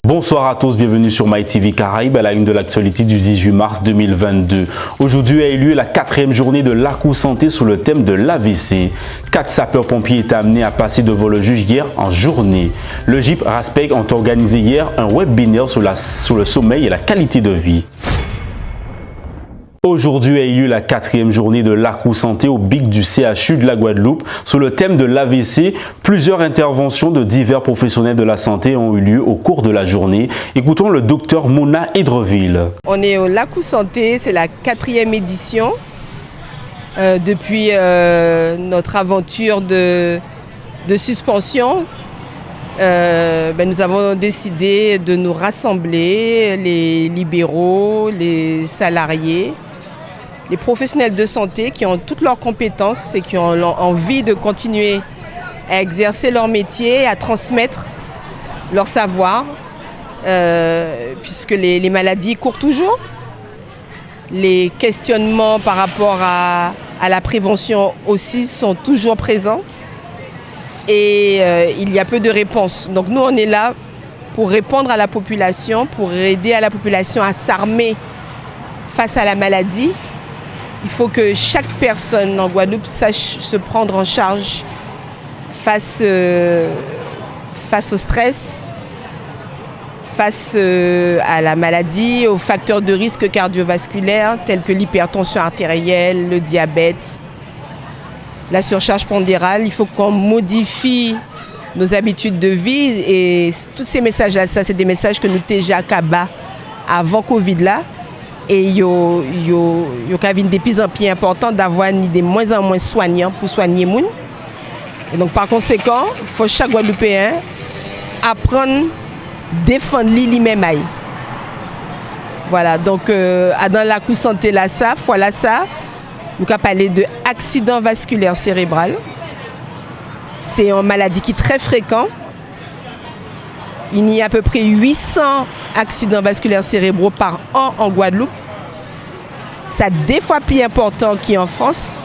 Bonsoir à tous, bienvenue sur MyTV Caraïbes à la une de l'actualité du 18 mars 2022. Aujourd'hui a eu lieu la 4e journée de l'ACOU Santé sur le thème de l'AVC. 4 sapeurs-pompiers étaient amenés à passer devant le juge hier en journée. Le GIP RASPEC ont organisé hier un webinaire sur le sommeil et la qualité de vie. Aujourd'hui a eu lieu la 4e journée de l'ACOU Santé au BIC du CHU de la Guadeloupe. Sur le thème de l'AVC, plusieurs interventions de divers professionnels de la santé ont eu lieu au cours de la journée. Écoutons le docteur Mona Hidreville. On est au l'ACOU Santé, c'est la 4e édition. Depuis notre aventure de suspension, nous avons décidé de nous rassembler, les libéraux, les salariés, les professionnels de santé qui ont toutes leurs compétences et qui ont envie de continuer à exercer leur métier, à transmettre leur savoir, puisque les maladies courent toujours. Les questionnements par rapport à la prévention aussi sont toujours présents et il y a peu de réponses. Donc nous, on est là pour répondre à la population, pour aider à la population à s'armer face à la maladie. Il faut que chaque personne en Guadeloupe sache se prendre en charge face au stress, face à la maladie, aux facteurs de risque cardiovasculaires tels que l'hypertension artérielle, le diabète, la surcharge pondérale. Il faut qu'on modifie nos habitudes de vie et tous ces messages-là, ça c'est des messages que nous déjà Kaba avant Covid-là. Et il y a des plus en plus important d'avoir des moins en moins soignants pour soigner les gens. Et donc par conséquent, il faut chaque Guadeloupéen apprendre à défendre lui-même. Voilà, donc dans l'ACOU Santé, là, ça, voilà ça, nous avons parlé de accident vasculaire cérébral. C'est une maladie qui est très fréquente. Il y a à peu près 800 accidents vasculaires cérébraux par an en Guadeloupe. C'est 2 fois plus important qu'en France.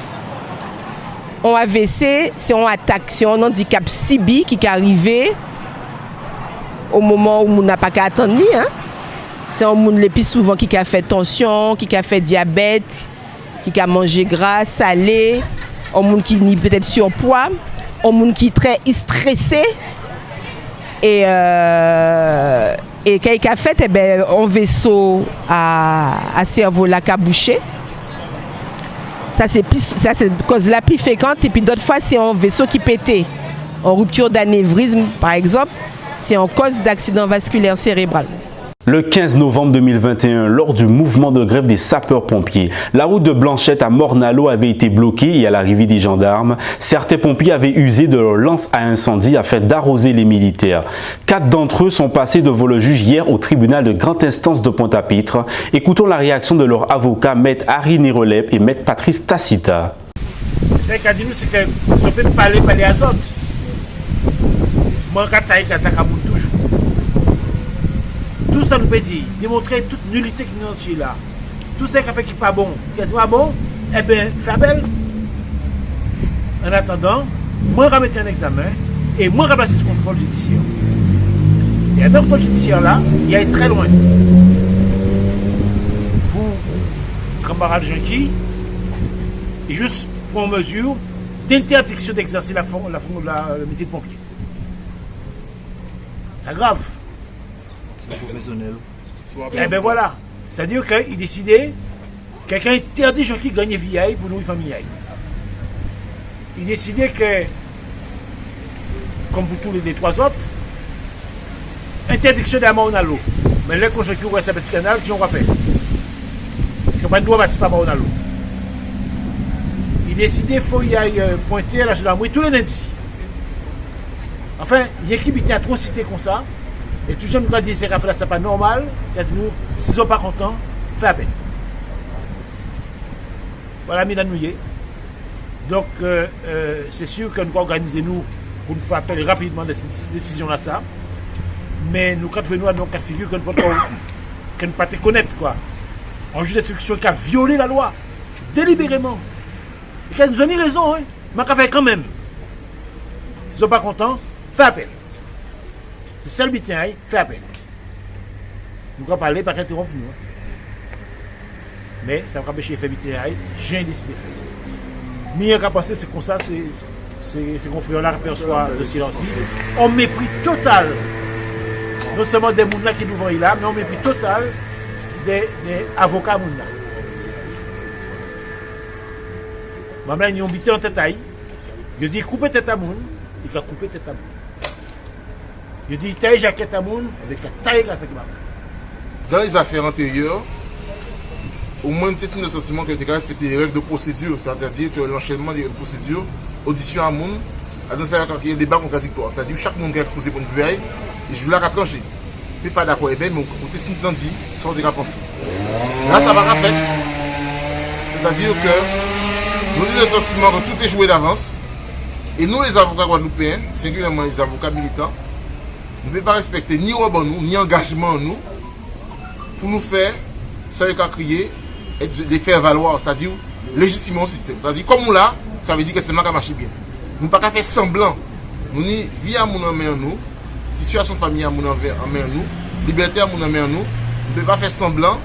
En AVC, c'est une attaque, c'est un handicap CB qui est arrivé au moment où on n'a pas qu'à attendre. C'est un monde le plus souvent qui a fait tension, qui a fait diabète, qui a mangé gras, salé, un monde qui est peut-être surpoids, un monde qui est très stressé. Et quand il a fait, un vaisseau à cerveau là qui a bouché. Ça c'est cause la plus fréquente. Et puis d'autres fois, c'est un vaisseau qui pétait. En rupture d'anévrisme, par exemple, c'est en cause d'accident vasculaire cérébral. Le 15 novembre 2021, lors du mouvement de grève des sapeurs-pompiers, la route de Blanchette à Morne-à-l'Eau avait été bloquée et à l'arrivée des gendarmes, certains pompiers avaient usé de leur lance à incendie afin d'arroser les militaires. 4 d'entre eux sont passés devant le juge hier au tribunal de grande instance de Pointe-à-Pitre. Écoutons la réaction de leur avocat, maître Harry Nirolep et maître Patrice Tacita. C'est qu'à dire, c'est que je peux parler à autres. Moi, quand tu as toujours. Tout ça nous peut dire, démontrer toute nullité qui nous est là. Tout ce qui fait qui n'est pas bon, qui n'est pas bon, eh bien, fais belle. En attendant, moi, je vais mettre un examen et moi, je vais passer ce contrôle judiciaire. Et un contrôle judiciaire là, il est très loin. Pour camarade Jean-Qui, et juste pour mesure d'interdiction d'exercer le métier de pompier. C'est grave. Professionnel. Eh bien voilà, c'est-à-dire qu'il décidait, quelqu'un interdit gens qui gagnent vieille pour nous famille. Il décidait que, comme pour tous les 3 autres, interdiction de la mort à l'eau. Mais là, quand je suis à ce petit canal, qui ont fait. Parce qu'on n'a pas le droit de passer par mort à l'eau. Il décidait qu'il faut y aller pointer à la gendarmerie tous les lundis. Enfin, l'équipe était atrocité comme ça. Et tout le monde nous a dit, c'est pas normal. Il a dit, nous, s'ils ne sont pas contents, fais appel. Voilà, Milan Nouillet. Donc, c'est sûr que nous organiser nous pour nous faire appel rapidement de cette décision-là, ça. Mais nous, quand nous avons un cas de figure que nous ne pas te connaître, quoi. Un juge d'instruction qui a violé la loi, délibérément. Et qui nous a mis raison, hein. Mais qui a fait quand même. S'ils ne sont pas contents, fais appel. C'est ça le bitin, fais appel. Nous allons parler, pas interrompre nous. Mais ça va empêcher faire BTI, j'ai décidé de faire. Mieux qu'à passer, c'est comme ça, c'est qu'on fait un aperçoit de silence. On mépris total, non seulement des gens qui nous là, mais on mépris total des avocats mouna. Maman, ils ont bité en tête à ils dit couper tête à moun, il va couper tête à moun. Il dit taille jaquette à moun, avec la taille à ça qui va. Dans les affaires antérieures, au moins un sentiment que tu as respecté les règles de procédure, c'est-à-dire que l'enchaînement des procédures, audition à moun, dans ça il y a un débat contradictoire, c'est-à-dire que chaque monde qui est exposé pour une veille, et je veux la trancher. Je ne suis pas d'accord avec mais au test dit, sans des pensé. Là, ça va faire. C'est-à-dire que nous avons le sentiment que tout est joué d'avance, et nous, les avocats guadeloupéens, singulièrement les avocats militants, nous ne pouvons pas respecter ni robe en nous, ni engagement en nous, pour nous faire, ça veut crier, et les faire valoir, c'est-à-dire légitimer le système. C'est-à-dire, comme on l'a, ça veut dire que c'est là qui marche bien. Nous ne pouvons pas faire semblant. Nous ni vie à mon en nous, situation de famille à mon en nous, liberté à mon en nous, nous ne pouvons pas faire semblant,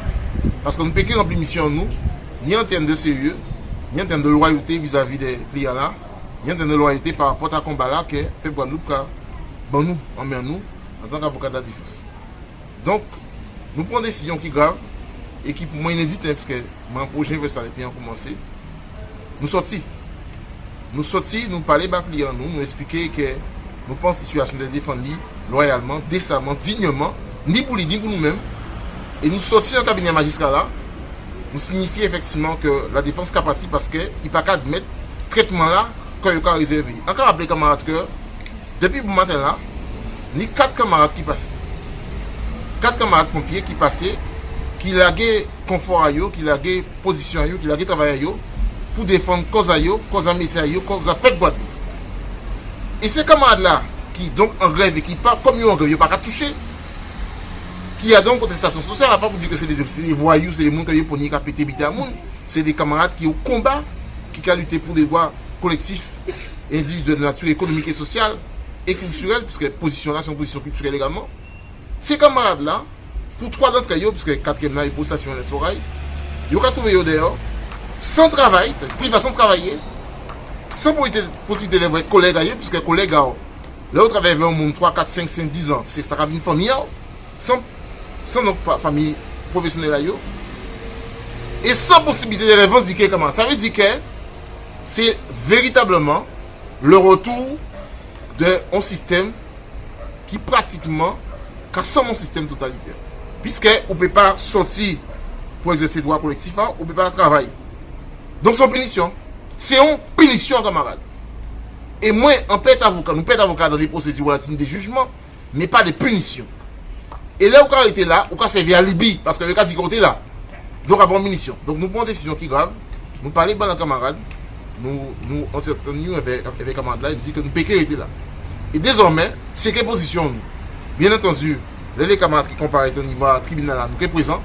parce que nous ne pouvons pas remplir mission en nous, ni en termes de sérieux, ni en termes de loyauté vis-à-vis des clients là, ni en termes de loyauté par rapport à combat là que peut Guadeloupe bon nous en nous en tant qu'avocat de la défense. Donc nous prenons une décision qui est grave et qui pour moi inédite parce que mon projet veut ça depuis commencer. Nous sortis, nous parler avec les clients, nous expliquer que nous pensons la situation de défendre loyalement, décemment, dignement, ni pour lui, ni pour nous-mêmes. Et nous sortis dans le cabinet magistrat là, nous signifie effectivement que la défense capacité parce qu'il n'y a pas qu'à admettre traitement là quand il est réservé. Encore rappeler camarades que depuis le matin là, il y a 4 camarades qui passaient. 4 camarades pompiers qui passaient, qui laguaient confort à eux, qui laguaient position à eux, qui laguaient travail à eux, pour défendre cause à eux, cause à métier à eux, cause à pète Guadeloupe. Et ces camarades là, qui donc en grève et qui partent comme eux en grève, ils ne pas qu'à toucher, qui a donc contestation sociale, pas pour dire que c'est des voyous, c'est des gens qui ont pété bité à moun, c'est des camarades qui ont combat, qui ont lutté pour des droits collectifs, individuels de nature économique et sociale et culturelle, puisque la position là, c'est une position culturelle également. Ces camarades là, pour 3 d'entre eux, puisque 4e là, ils posent station les oreilles, ils ont trouvé eux dehors, sans travail, privation de travailler, sans possibilité de voir collègues à eux, puisque les collègues là, où travaillent avec un monde 3, 4, 5, 5, 10 ans, c'est ça qui a une famille, sans notre famille professionnelle à eux, et sans possibilité de revendiquer comment. Ça veut dire que c'est véritablement le retour d'un système qui pratiquement casse mon système totalitaire. Puisqu'on ne peut pas sortir pour exercer droit collectif, on ne peut pas travailler. Donc c'est une punition. C'est une punition, camarades. Et moi, on peut être avocat, nous peut être avocat dans des procédures relatives des jugements, mais pas de punition. Et là, on a été là, on a servi à Libye, parce que le cas d'y côté là. Donc, avant munition. Donc, nous prenons une décision qui est grave. Nous parlons de nos camarades. Nous entretenions avec les camarades là, ils disent que nous péquons était là. Et désormais, c'est quelle position nous? Bien entendu, les camarades qui comparent au niveau tribunal là, nous sommes présents,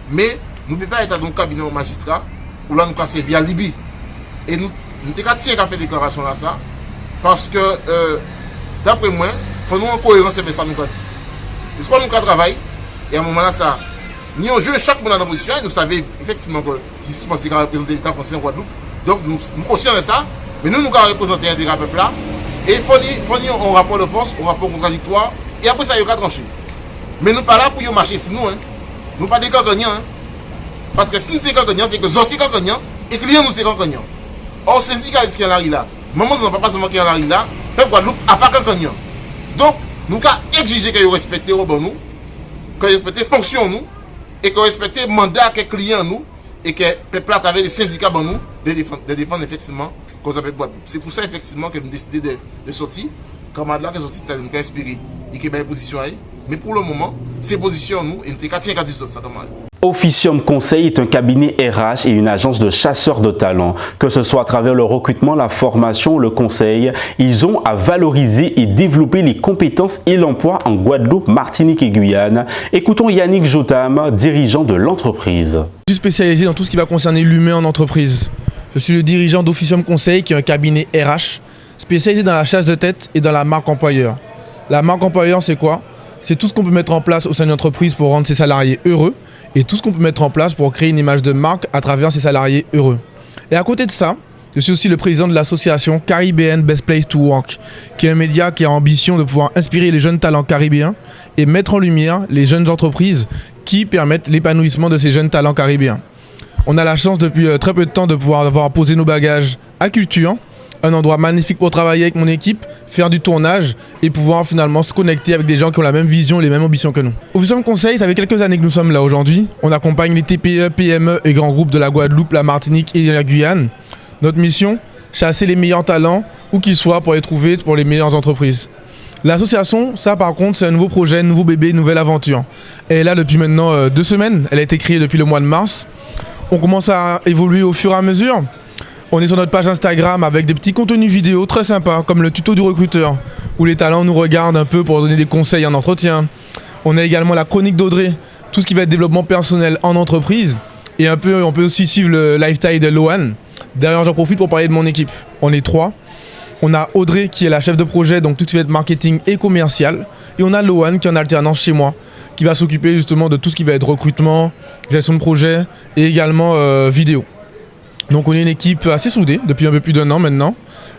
mais nous ne pouvons pas être dans le cabinet au magistrat, où là, nous avons servi à Libye. Et nous avons fait déclaration là, ça, parce que, d'après moi, il faut nous en cohérence avec ça, nous avons dit. Est-ce qu'on nous travaille? Et à un moment là, ça, ni on joue chaque monde dans la position, nous savons effectivement que justice française va représenter l'État français en Guadeloupe. Donc nous conscients de ça, mais nous allons représenter l'intérêt peuple là. Et il faut un rapport de force, un rapport contradictoire, et après ça, il y aura tranché. Mais nous ne sommes pas là pour y marcher sur nous. Hein. Nous ne sommes pas des gagnants. Hein. Parce que si nous sommes gagnants, c'est que nous sommes gagnants et que les clients nous sommes gagnants. Or, syndicaliste qui est là, maman, ne pas seulement qui est là, peuple Guadeloupe n'a pas gagnant. Donc, nous avons exigé que vous respectez nous, que vous respectez les fonctions nous, et que vous respectez le mandat que les clients nous, et que le peuple à travers les syndicats nous, de défendre effectivement cause avec Guadeloupe. C'est pour ça effectivement que nous décidons de sortir. Camarades là, que nous sommes inspirés et qui ont une position à. Mais pour le moment, ces positions nous, et nous sommes 4 ça camarades. Officium Conseil est un cabinet RH et une agence de chasseurs de talents. Que ce soit à travers le recrutement, la formation, le conseil, ils ont à valoriser et développer les compétences et l'emploi en Guadeloupe, Martinique et Guyane. Écoutons Yannick Jotam, dirigeant de l'entreprise. Je suis spécialisé dans tout ce qui va concerner l'humain en entreprise. Je suis le dirigeant d'Officium Conseil, qui est un cabinet RH spécialisé dans la chasse de tête et dans la marque employeur. La marque employeur, c'est quoi ? c'est tout ce qu'on peut mettre en place au sein d'une entreprise pour rendre ses salariés heureux et tout ce qu'on peut mettre en place pour créer une image de marque à travers ses salariés heureux. Et à côté de ça, je suis aussi le président de l'association Caribbean Best Place to Work, qui est un média qui a ambition de pouvoir inspirer les jeunes talents caribéens et mettre en lumière les jeunes entreprises qui permettent l'épanouissement de ces jeunes talents caribéens. On a la chance depuis très peu de temps de pouvoir avoir posé nos bagages à Culture, un endroit magnifique pour travailler avec mon équipe, faire du tournage et pouvoir finalement se connecter avec des gens qui ont la même vision et les mêmes ambitions que nous. Officium Conseil, ça fait quelques années que nous sommes là aujourd'hui. On accompagne les TPE, PME et grands groupes de la Guadeloupe, la Martinique et la Guyane. Notre mission, chasser les meilleurs talents, où qu'ils soient, pour les trouver pour les meilleures entreprises. L'association, ça par contre, c'est un nouveau projet, un nouveau bébé, une nouvelle aventure. Elle est là depuis maintenant 2 semaines, elle a été créée depuis le mois de mars. On commence à évoluer au fur et à mesure. On est sur notre page Instagram avec des petits contenus vidéo très sympas, comme le tuto du recruteur, où les talents nous regardent un peu pour donner des conseils en entretien. On a également la chronique d'Audrey, tout ce qui va être développement personnel en entreprise. Et un peu, on peut aussi suivre le lifestyle de Lohan. D'ailleurs, j'en profite pour parler de mon équipe. On est 3. On a Audrey qui est la chef de projet, donc tout ce qui va être marketing et commercial. Et on a Lohan qui est en alternance chez moi, qui va s'occuper justement de tout ce qui va être recrutement, gestion de projet et également vidéo. Donc on est une équipe assez soudée depuis un peu plus d'1 an maintenant.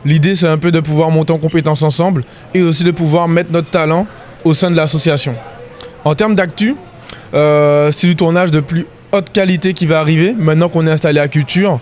L'idée c'est un peu de pouvoir monter en compétences ensemble et aussi de pouvoir mettre notre talent au sein de l'association. En termes d'actu, c'est du tournage de plus haute qualité qui va arriver maintenant qu'on est installé à Culture.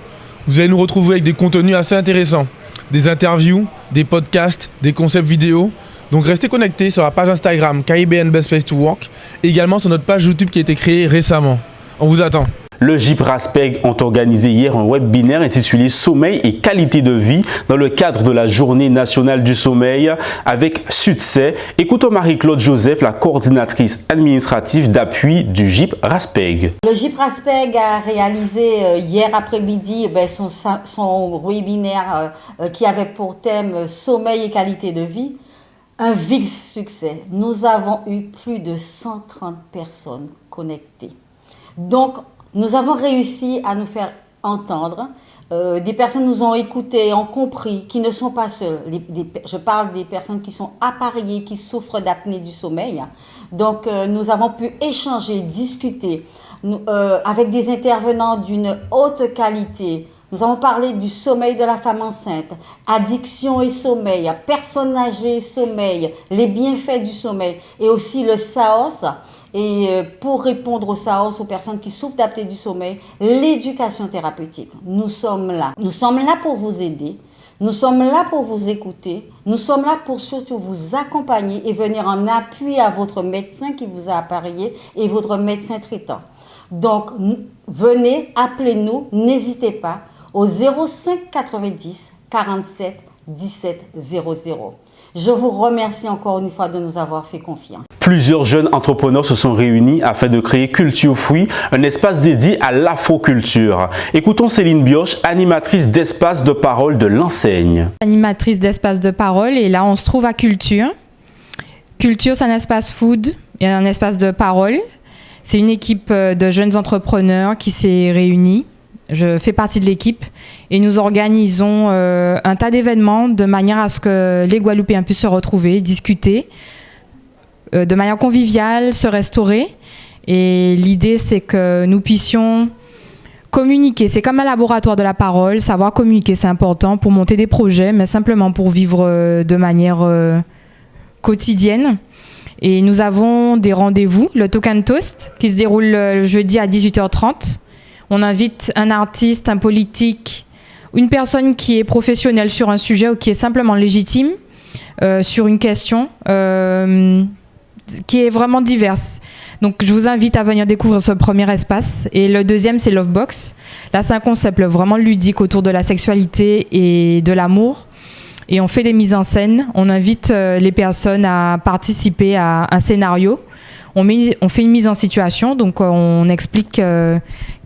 Vous allez nous retrouver avec des contenus assez intéressants, des interviews, des podcasts, des concepts vidéo. Donc restez connectés sur la page Instagram Caribbean Best Place to Work et également sur notre page YouTube qui a été créée récemment. On vous attend. Le GIP Raspeg ont organisé hier un webinaire intitulé Sommeil et qualité de vie dans le cadre de la Journée nationale du sommeil avec succès. Écoutons Marie-Claude Joseph, la coordinatrice administrative d'appui du GIP Raspeg. Le GIP Raspeg a réalisé hier après-midi son webinaire qui avait pour thème Sommeil et qualité de vie. Un vif succès. Nous avons eu plus de 130 personnes connectées. Donc, nous avons réussi à nous faire entendre. Des personnes nous ont écoutés, ont compris, qui ne sont pas seules. Je parle des personnes qui sont appareillées, qui souffrent d'apnée du sommeil. Donc, nous avons pu échanger, discuter avec des intervenants d'une haute qualité. Nous avons parlé du sommeil de la femme enceinte, addiction et sommeil, personnes âgées et sommeil, les bienfaits du sommeil et aussi le SAOS. Et pour répondre au SAOS, aux personnes qui souffrent d'apnée du sommeil, l'éducation thérapeutique. Nous sommes là. Nous sommes là pour vous aider. Nous sommes là pour vous écouter. Nous sommes là pour surtout vous accompagner et venir en appui à votre médecin qui vous a appareillé et votre médecin traitant. Donc, venez, appelez-nous, n'hésitez pas au 05 90 47 17 00. Je vous remercie encore une fois de nous avoir fait confiance. Plusieurs jeunes entrepreneurs se sont réunis afin de créer Culture Fruit, un espace dédié à l'afroculture. Écoutons Céline Bioche, animatrice d'espace de parole de l'enseigne. Animatrice d'espace de parole et là on se trouve à Culture. Culture, c'est un espace food et un espace de parole. C'est une équipe de jeunes entrepreneurs qui s'est réunie. Je fais partie de l'équipe et nous organisons un tas d'événements de manière à ce que les Guadeloupéens puissent se retrouver, discuter de manière conviviale, se restaurer. Et l'idée, c'est que nous puissions communiquer. C'est comme un laboratoire de la parole. Savoir communiquer, c'est important pour monter des projets, mais simplement pour vivre de manière quotidienne. Et nous avons des rendez-vous, le Talk and Toast, qui se déroule le jeudi à 18h30. On invite un artiste, un politique, une personne qui est professionnelle sur un sujet ou qui est simplement légitime sur une question qui est vraiment diverse. Donc, je vous invite à venir découvrir ce premier espace. Et le deuxième, c'est Lovebox. Là, c'est un concept vraiment ludique autour de la sexualité et de l'amour. Et on fait des mises en scène. On invite les personnes à participer à un scénario. On fait une mise en situation, donc on explique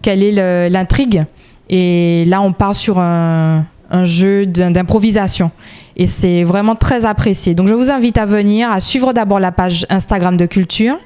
quelle est l'intrigue. Et là, on part sur un jeu d'improvisation. Et c'est vraiment très apprécié. Donc, je vous invite à venir, à suivre d'abord la page Instagram de Culture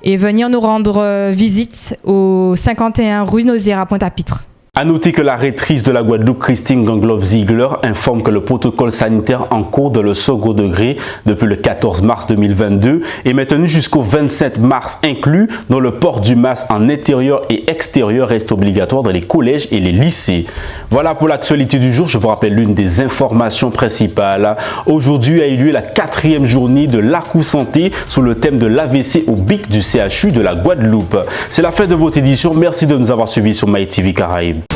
et venir nous rendre visite au 51 rue Nausière à Pointe-à-Pitre. À noter que la rectrice de la Guadeloupe, Christine Gangloff-Ziegler, informe que le protocole sanitaire en cours de le second degré depuis le 14 mars 2022 est maintenu jusqu'au 27 mars inclus, dont le port du masque en intérieur et extérieur reste obligatoire dans les collèges et les lycées. Voilà pour l'actualité du jour. Je vous rappelle l'une des informations principales. Aujourd'hui a eu lieu la 4e journée de l'ACU Santé sous le thème de l'AVC au BIC du CHU de la Guadeloupe. C'est la fin de votre édition. Merci de nous avoir suivis sur MyTV Caraïbes.